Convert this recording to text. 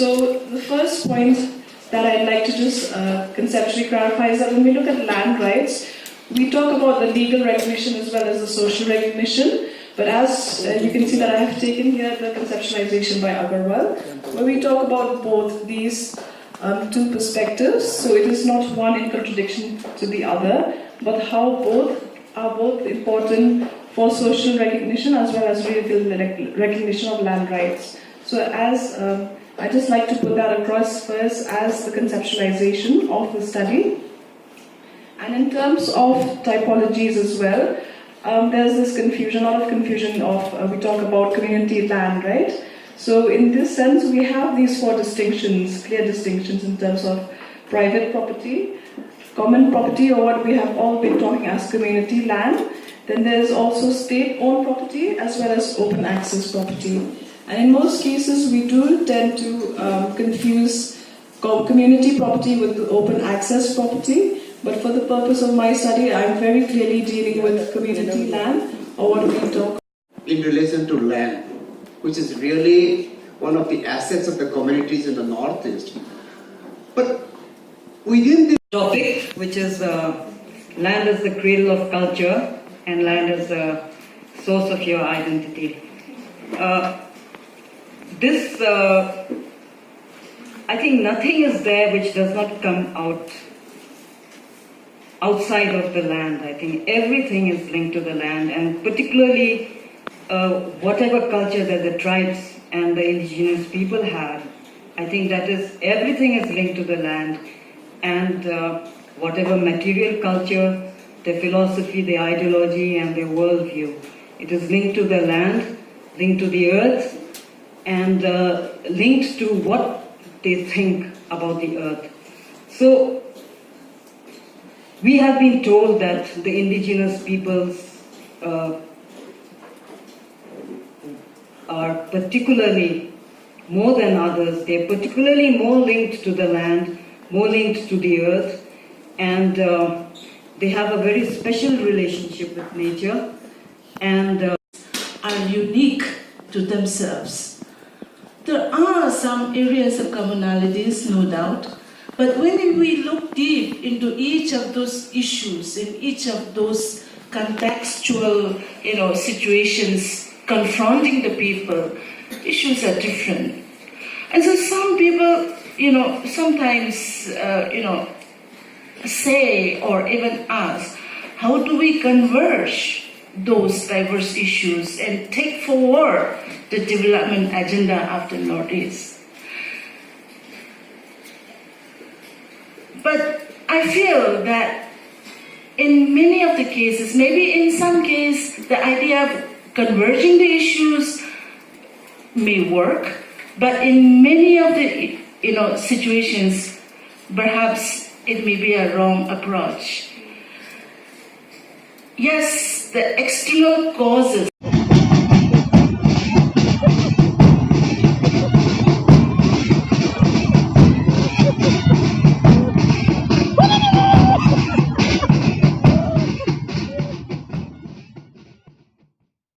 So the first point that I'd like to just conceptually clarify is that when we look at land rights, we talk about the legal recognition as well as the social recognition. But as you can see that I have taken here the conceptualization by Agarwal, where we talk about both these two perspectives. So it is not one in contradiction to the other, but how both are both important for social recognition as well as legal recognition of land rights. So as I just like to put that across first as the conceptualization of the study. And in terms of typologies as well, there's this confusion, a lot of confusion of, we talk about community land, right? So in this sense, we have these four distinctions, clear distinctions in terms of private property, common property, or what we have all been talking as community land. Then there's also state-owned property as well as open access property. And in most cases, we do tend to confuse community property with open access property. But for the purpose of my study, I'm very clearly dealing with community land, or what we talk. In relation to land, which is really one of the assets of the communities in the Northeast. But within this topic, which is land as the cradle of culture and land as the source of your identity. I think nothing is there which does not come outside of the land. I think everything is linked to the land, and particularly whatever culture that the tribes and the indigenous people had, I think that is, everything is linked to the land, and whatever material culture, their philosophy, their ideology and their worldview, it is linked to the land, linked to the earth, and linked to what they think about the earth. So we have been told that the indigenous peoples are particularly, more than others, they're particularly more linked to the land, more linked to the earth, and they have a very special relationship with nature, and are unique to themselves. There are some areas of commonalities, no doubt, but when we look deep into each of those issues, in each of those contextual, situations confronting the people, issues are different. And so some people, sometimes, say or even ask, how do we converge those diverse issues and take forward the development agenda of the Northeast? But I feel that in many of the cases, maybe in some cases, the idea of converging the issues may work, but in many of the situations, perhaps it may be a wrong approach. Yes, the external causes